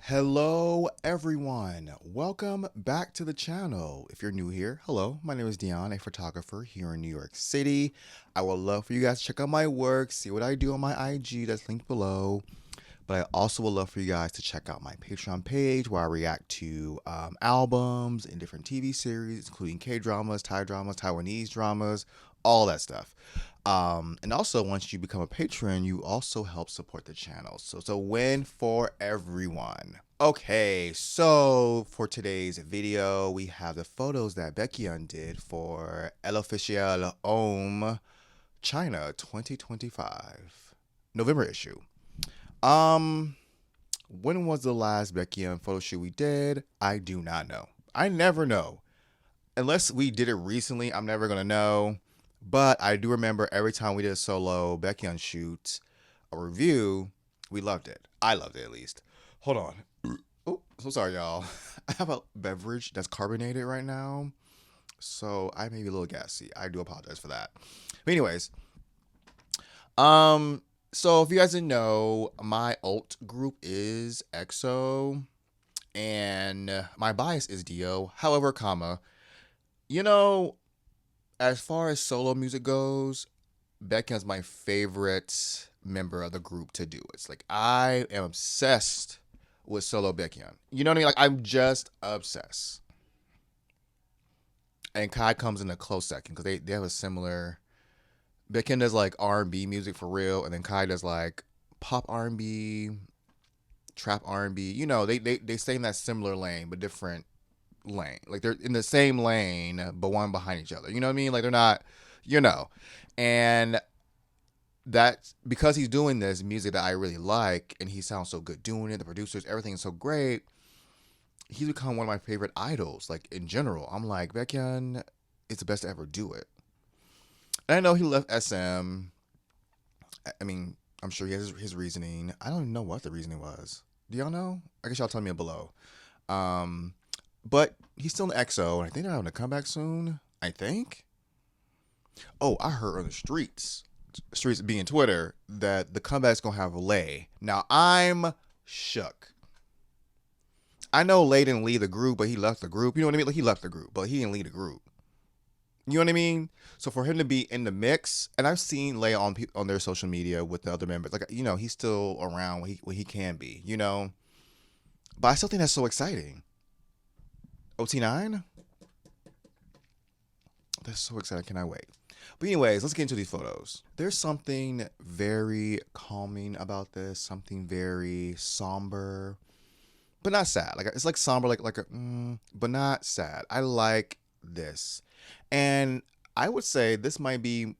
Hello everyone, welcome back to the channel. If you're new here, hello, my name is Dion, a photographer here in New York City. I would love for you guys to check out my work, see what I do on my IG that's linked below. But I also would love for you guys to check out my Patreon page where I react to albums and different TV series, including K-dramas, Thai dramas, Taiwanese dramas, all that stuff. And also, once you become a patron, you also help support the channel. So it's a win for everyone. Okay, so for today's video, we have the photos that BAEKHYUN did for El Official Homme China 2025 November issue. When was the last BAEKHYUN photo shoot we did? I do not know. I never know. Unless we did it recently, I'm never gonna know. But I do remember every time we did a solo BAEKHYUN shoot, a review, we loved it. I loved it at least. Hold on. Oh, so sorry, y'all. I have a beverage that's carbonated right now, so I may be a little gassy. I do apologize for that. But anyways, so if you guys didn't know, my alt group is EXO, and my bias is Dio. However, you know, as far as solo music goes, BAEKHYUN's my favorite member of the group to do it. It's like I am obsessed with solo BAEKHYUN. You know what I mean? Like I'm just obsessed. And Kai comes in a close second because they have a similar. BAEKHYUN does like R&B music for real, and then Kai does like pop R&B, trap R&B. You know, they stay in that similar lane but different lane. Like they're in the same lane but one behind each other. You know what I mean? Like they're not, And that's because he's doing this music that I really like, and he sounds so good doing it. The producers, everything is so great. He's become one of my favorite idols. Like in general, I'm like BAEKHYUN is the best to ever do it. And I know he left SM. I mean, I'm sure he has his reasoning. I don't even know what the reasoning was. Do y'all know? I guess y'all tell me below. But he's still in EXO, and I think they're having a comeback soon. I think. Oh, I heard on the streets being Twitter, that the comeback's gonna have Lay. Now I'm shook. I know Lay didn't lead the group, but he left the group. You know what I mean? Like he left the group, but he didn't lead the group. You know what I mean? So for him to be in the mix, and I've seen Lay on their social media with the other members, like he's still around when he can be, But I still think that's so exciting. OT9? That's so exciting. Can I wait? But anyways, let's get into these photos. There's something very calming about this. Something very somber, but not sad. Like it's like somber, but not sad. I like this, and I would say this might be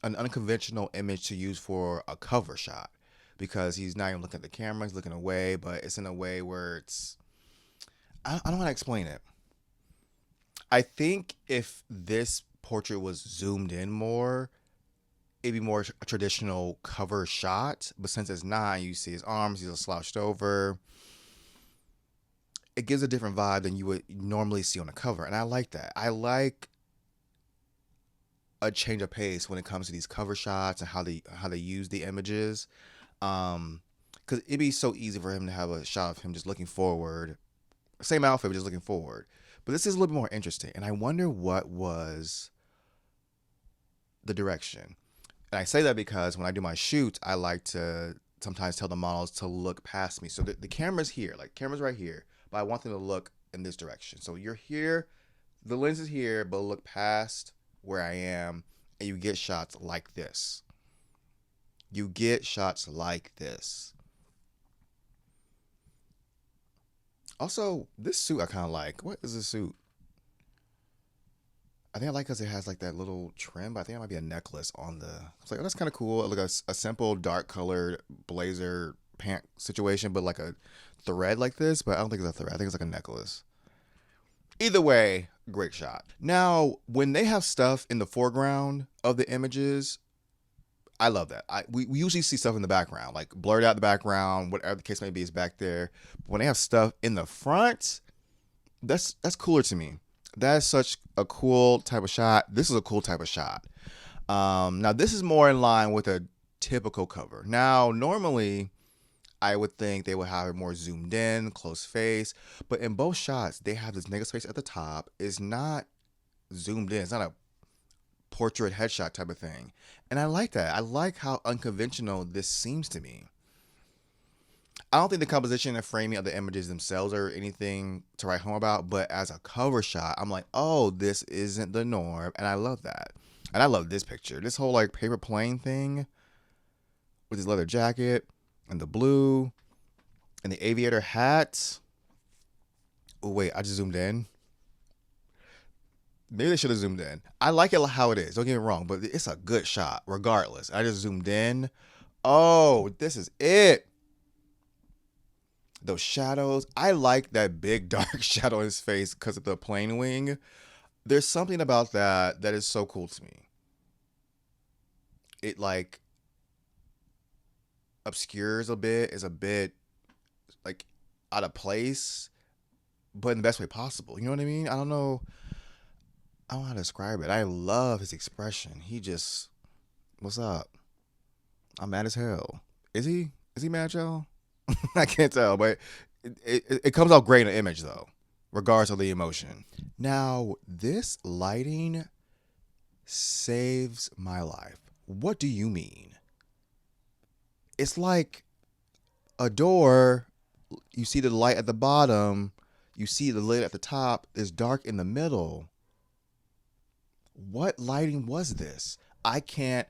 an unconventional image to use for a cover shot because he's not even looking at the camera. He's looking away, but it's in a way where it's. I don't know how to explain it. I think if this portrait was zoomed in more, it'd be more a traditional cover shot. But since it's not, you see his arms, he's slouched over. It gives a different vibe than you would normally see on a cover. And I like that. I like a change of pace when it comes to these cover shots and how they use the images. Because it'd be so easy for him to have a shot of him just looking forward. Same outfit, but just looking forward. But this is a little bit more interesting. And I wonder what was the direction. And I say that because when I do my shoots, I like to sometimes tell the models to look past me. So the camera's here, like camera's right here, but I want them to look in this direction. So you're here, the lens is here, but look past where I am, and you get shots like this. You get shots like this. Also, this suit I kind of like. What is this suit? I think I like because it has like that little trim, but I think it might be a necklace on the. It's like, oh, that's kind of cool. Like a simple dark colored blazer pant situation, but like a thread like this. But I don't think it's a thread. I think it's like a necklace. Either way, great shot. Now, when they have stuff in the foreground of the images, I love that. We usually see stuff in the background, like blurred out the background, whatever the case may be is back there. But when they have stuff in the front, that's cooler to me. That's such a cool type of shot. This is a cool type of shot. Now, this is more in line with a typical cover. Now, normally, I would think they would have it more zoomed in, close face. But in both shots, they have this negative space at the top. It's not zoomed in. It's not a portrait headshot type of thing. And I like that. I like how unconventional this seems to me. I don't think the composition and framing of the images themselves are anything to write home about, but as a cover shot, I'm like, oh, this isn't the norm. And I love that. And I love this picture. This whole like paper plane thing with his leather jacket and the blue and the aviator hat. Oh, wait, I just zoomed in. Maybe they should have zoomed in. I like it how it is. Don't get me wrong, but it's a good shot regardless. I just zoomed in. Oh, this is it. Those shadows. I like that big dark shadow in his face because of the plane wing. There's something about that that is so cool to me. It like obscures a bit, is a bit like out of place, but in the best way possible. You know what I mean? I don't know how to describe it. I love his expression. He just, what's up? I'm mad as hell. Is he? Is he mad, y'all? I can't tell, but it comes out great in the image though, regardless of the emotion. Now, this lighting saves my life. What do you mean? It's like a door. You see the light at the bottom. You see the lid at the top. It's dark in the middle. What lighting was this? I can't.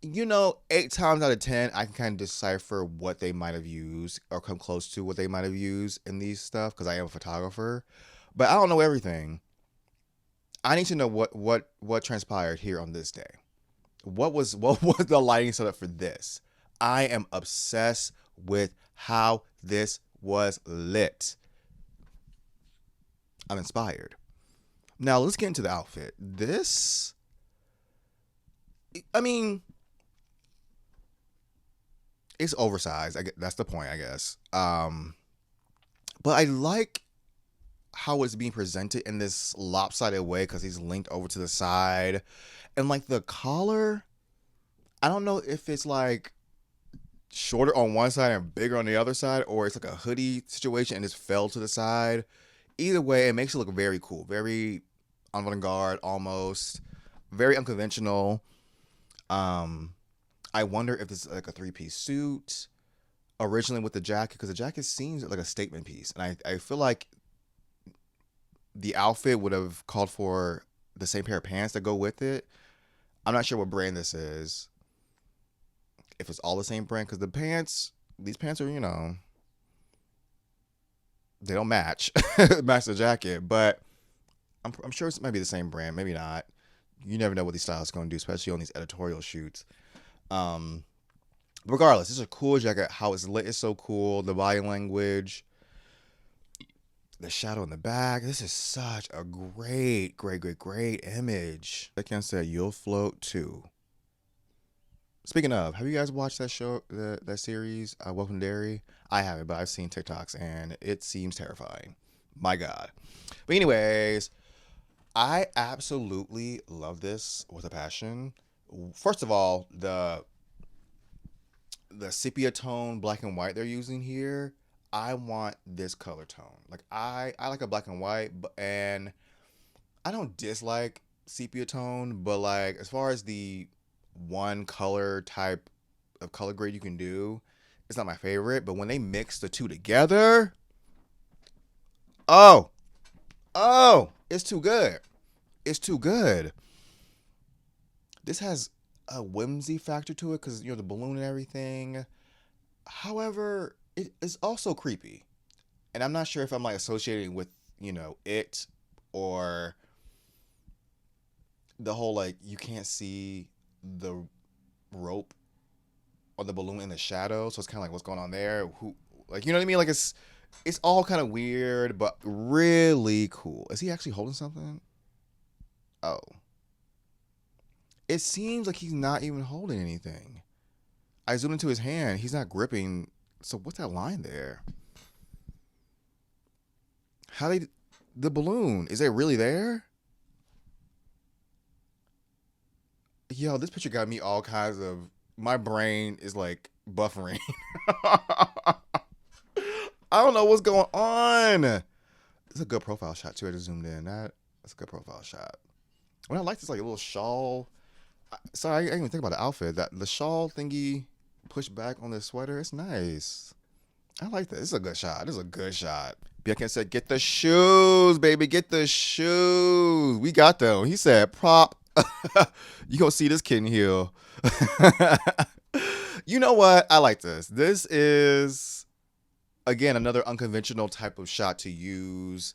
8 times out of 10, I can kind of decipher what they might have used or come close to what they might have used in these stuff because I am a photographer. But I don't know everything. I need to know what transpired here on this day. What was the lighting setup for this? I am obsessed with how this was lit. I'm inspired. Now let's get into the outfit. This, I mean, it's oversized. That's the point, I guess. But I like how it's being presented in this lopsided way because he's linked over to the side, and like the collar, I don't know if it's like shorter on one side and bigger on the other side, or it's like a hoodie situation and it's fell to the side. Either way, it makes it look very cool, very avant-garde, almost very unconventional. I wonder if this is like a 3-piece suit originally with the jacket, because the jacket seems like a statement piece, and I feel like the outfit would have called for the same pair of pants that go with it. I'm not sure what brand this is, if it's all the same brand, because these pants are, they don't match match the jacket, but I'm sure it might be the same brand, maybe not. You never know what these stylists are going to do, especially on these editorial shoots. Regardless, this is a cool jacket. How it's lit is so cool. The body language, the shadow in the back. This is such a great image. I can say you'll float too. Speaking of, have you guys watched that show, that series, Welcome to Derry? I haven't, but I've seen TikToks and it seems terrifying. My God. But anyways, I absolutely love this with a passion. First of all, the sepia tone black and white they're using here, I want this color tone. Like I like a black and white, and I don't dislike sepia tone, but like as far as the one color type of color grade you can do, it's not my favorite. But when they mix the two together, oh, it's too good. It's too good. This has a whimsy factor to it because the balloon and everything. However, it is also creepy, and I'm not sure if I'm like associating with it, or the whole like you can't see the rope or the balloon in the shadow, so it's kind of like what's going on there. Who, like, you know what I mean? Like it's all kind of weird, but really cool. Is he actually holding something? Oh. It seems like he's not even holding anything. I zoomed into his hand. He's not gripping. So what's that line there? The balloon, is it really there? Yo, this picture got me all kinds of, my brain is like buffering. I don't know what's going on. It's a good profile shot too. I just zoomed in. That's a good profile shot. What I like is like a little shawl. Sorry, I didn't even think about the outfit. That the shawl thingy pushed back on the sweater. It's nice. I like that. This is a good shot. This is a good shot. BAEKHYUN said, "Get the shoes, baby. Get the shoes. We got them." He said, "Prop." You gonna see this kid in heel. You know what? I like this. This is again another unconventional type of shot to use.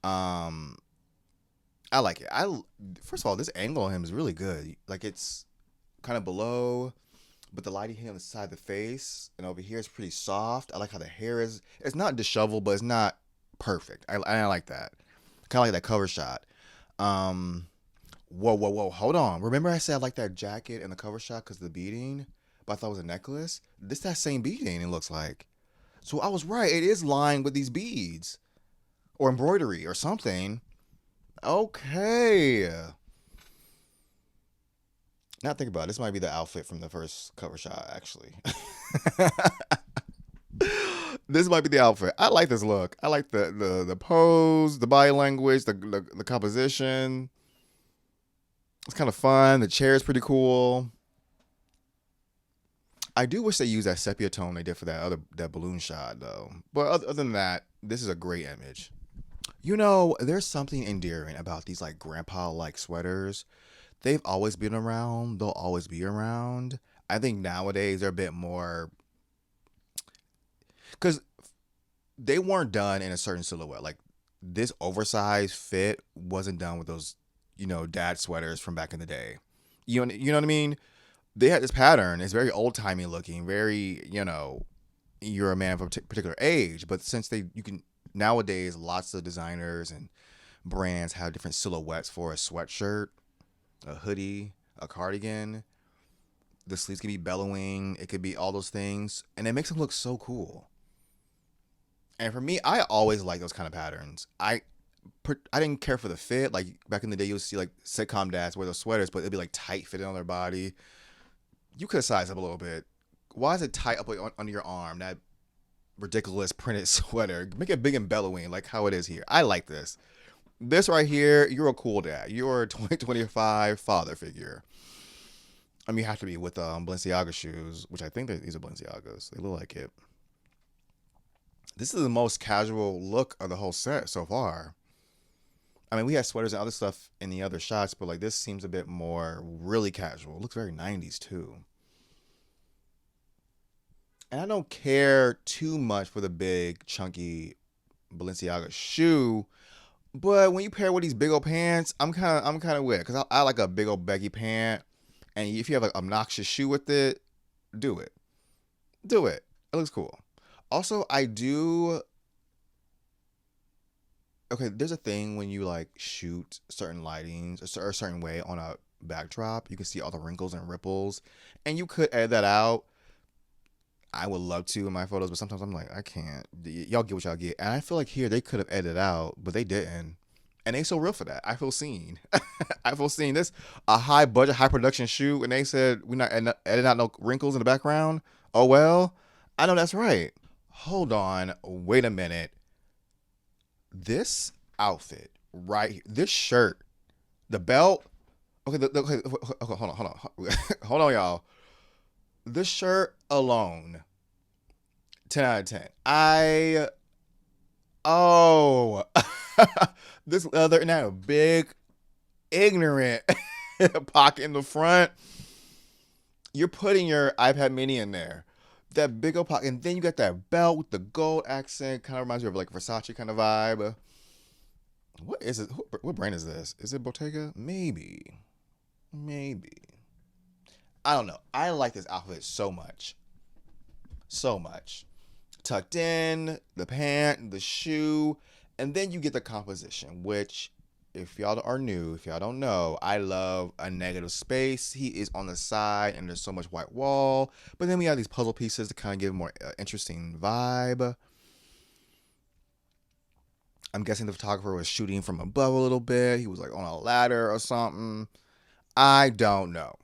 Um, I like it. First of all, this angle on him is really good. Like it's kind of below, but the lighting here on the side of the face and over here is pretty soft. I like how the hair is. It's not disheveled, but it's not perfect. I like that. Kind of like that cover shot. Um, whoa. Hold on. Remember I said I like that jacket and the cover shot because of the beading, but I thought it was a necklace. This that same beading. It looks like. So I was right. It is lined with these beads or embroidery or something. Okay. Now think about it. This might be the outfit from the first cover shot, actually. This might be the outfit. I like this look. I like the pose, the body language, the composition. It's kind of fun. The chair is pretty cool. I do wish they used that sepia tone they did for that balloon shot though. But other than that, this is a great image. You know, there's something endearing about these like grandpa like sweaters. They've always been around. They'll always be around. I think nowadays they're a bit more because they weren't done in a certain silhouette. Like this oversized fit wasn't done with those, dad sweaters from back in the day. You know what I mean? They had this pattern. It's very old timey looking. Very, you're a man of a particular age. But since you can nowadays, lots of designers and brands have different silhouettes for a sweatshirt, a hoodie, a cardigan. The sleeves can be bellowing. It could be all those things, and it makes them look so cool. And for me, I always like those kind of patterns. I didn't care for the fit. Like back in the day, you'll see like sitcom dads wear those sweaters, but it'd be like tight fitting on their body. You could size up a little bit. Why is it tight up like under your arm? That ridiculous printed sweater. Make it big and bellowing like how it is here. I like this. This right here, you're a cool dad. You're a 2025 father figure. I mean, you have to be with Balenciaga shoes, which I think these are Balenciagas. They look like it. This is the most casual look of the whole set so far. I mean, we had sweaters and other stuff in the other shots, but like this seems a bit more really casual. It looks very 90s too. And I don't care too much for the big, chunky Balenciaga shoe. But when you pair with these big old pants, I'm kind of with it because I like a big old baggy pant, and if you have an obnoxious shoe with it, do it, do it. It looks cool. Also, I do. Okay, there's a thing when you like shoot certain lightings or a certain way on a backdrop, you can see all the wrinkles and ripples, and you could edit that out. I would love to in my photos, but sometimes I'm like, I can't. Y'all get what y'all get. And I feel like here they could have edited out, but they didn't. And they so real for that. I feel seen. I feel seen. This a high budget, high production shoot, and they said we're not editing out no wrinkles in the background. Oh well, I know that's right. Hold on, wait a minute. This outfit right here, this shirt, the belt. Okay, okay, hold on, hold on, y'all. This shirt alone, 10 out of 10. Oh, this leather now big, ignorant pocket in the front. You're putting your iPad mini in there. That big old pocket. And then you got that belt with the gold accent. Kind of reminds me of like Versace kind of vibe. What is it? What brand is this? Is it Bottega? Maybe. Maybe. I don't know. I like this outfit so much. So much. Tucked in, the pant, the shoe, and then you get the composition, which if y'all are new, if y'all don't know, I love a negative space. He is on the side and there's so much white wall, but then we have these puzzle pieces to kind of give a more interesting vibe. I'm guessing the photographer was shooting from above a little bit. He was like on a ladder or something. I don't know.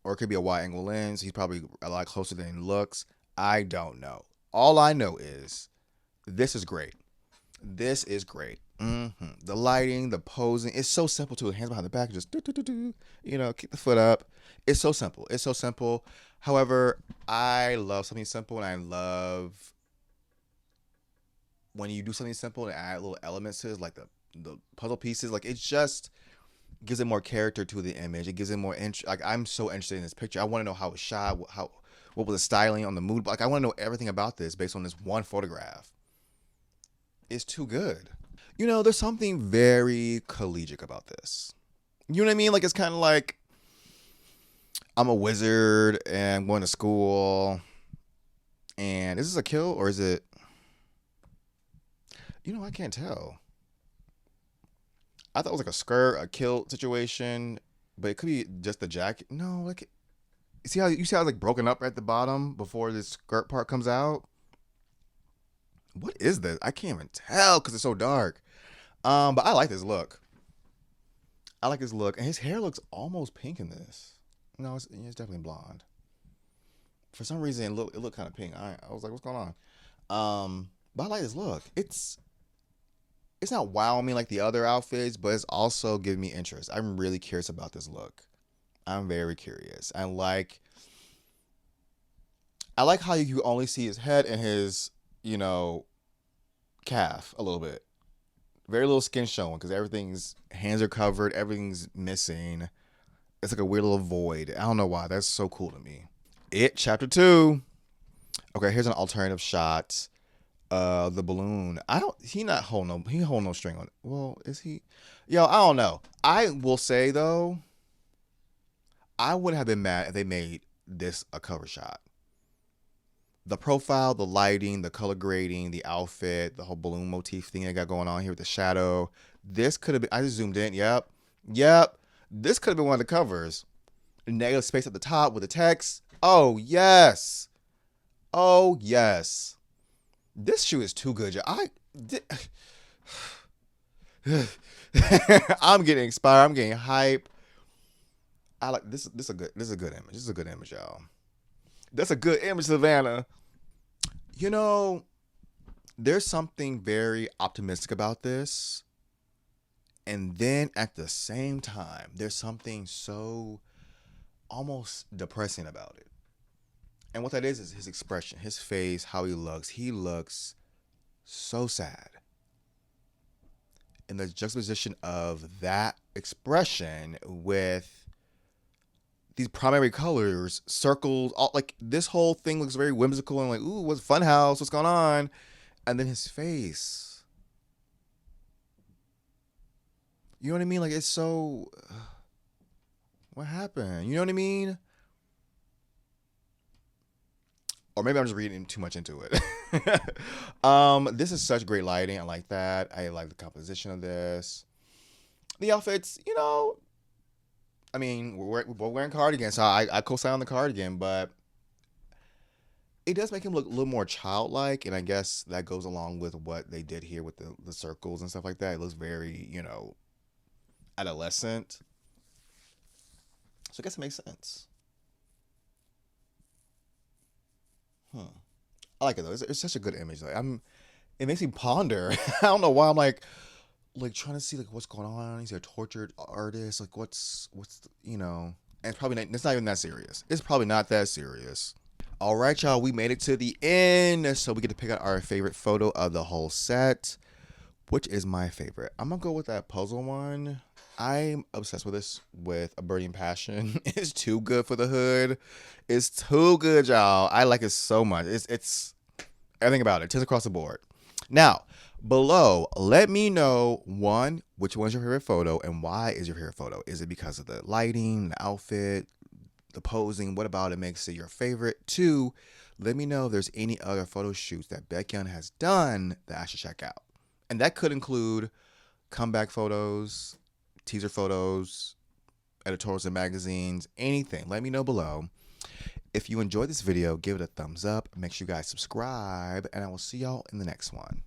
or it could be a wide angle lens. He's probably a lot closer than he looks. I don't know. All I know is this is great. This is great. The lighting, the posing, it's so simple too. Hands behind the back, just keep the foot up. It's so simple. It's so simple. However, I love something simple, and I love when you do something simple and add little elements to it, like the puzzle pieces. Like, it just gives it more character to the image. It gives it more interest. Like, I'm so interested in this picture. I want to know how it was shot, what was the styling on the mood. Like, I want to know everything about this based on this one photograph. It's too good. There's something very collegiate about this. You know what I mean? Like, it's kind of like I'm a wizard and I'm going to school. And is this a kill or is it? I can't tell. I thought it was like a skirt, a kilt situation, but it could be just the jacket. No, like, you see how it's like broken up at the bottom before this skirt part comes out? What is this? I can't even tell because it's so dark. But I like this look. I like his look, and his hair looks almost pink in this. No, it's definitely blonde. For some reason, it looked kind of pink. I was like, what's going on? But I like his look. It's not wowing me like the other outfits, but it's also giving me interest. I'm really curious about this look. I'm very curious. I like how you only see his head and his, calf a little bit. Very little skin showing because hands are covered, everything's missing. It's like a weird little void. I don't know why. That's so cool to me. It Chapter 2. Okay, here's an alternative shot. The balloon. He hold no string on it. Well, is he? Yo, I don't know. I will say though, I would have been mad if they made this a cover shot. The profile, the lighting, the color grading, the outfit, the whole balloon motif thing they got going on here with the shadow. This could have been, I just zoomed in. Yep. This could have been one of the covers. Negative space at the top with the text. Oh, yes. This shoe is too good. I'm getting inspired. I'm getting hype. I like this. This is a good image. This is a good image, y'all. That's a good image, Savannah. There's something very optimistic about this. And then at the same time, there's something so almost depressing about it. And what that is his expression, his face, how he looks. He looks so sad. And the juxtaposition of that expression with these primary colors, circles, all, like, this whole thing looks very whimsical and like, ooh, what's Funhouse? What's going on? And then his face. You know what I mean? Like, it's so. What happened? You know what I mean? Or maybe I'm just reading too much into it. This is such great lighting. I like that. I like the composition of this. The outfits, I mean, we're wearing cardigans, so I co-sign on the cardigan, but it does make him look a little more childlike, and I guess that goes along with what they did here with the circles and stuff like that. It looks very, adolescent. So I guess it makes sense. I like it though. It's such a good image. Like, it makes me ponder. I don't know why I'm like trying to see like what's going on. He's a tortured artist. Like what's and it's probably not, it's not even that serious. It's probably not that serious. All right, y'all, we made it to the end, so we get to pick out our favorite photo of the whole set. Which is my favorite? I'm gonna go with that puzzle one. I'm obsessed with this with a burning passion. It's too good for the hood. It's too good, y'all. I like it so much. It's everything about it. 10 across the board. Now, below, let me know, one, which one's your favorite photo and why is your favorite photo? Is it because of the lighting, the outfit, the posing? What about it makes it your favorite? Two, let me know if there's any other photo shoots that BAEKHYUN has done that I should check out. And that could include comeback photos, teaser photos, editorials in magazines, anything. Let me know below. If you enjoyed this video, give it a thumbs up. Make sure you guys subscribe, and I will see y'all in the next one.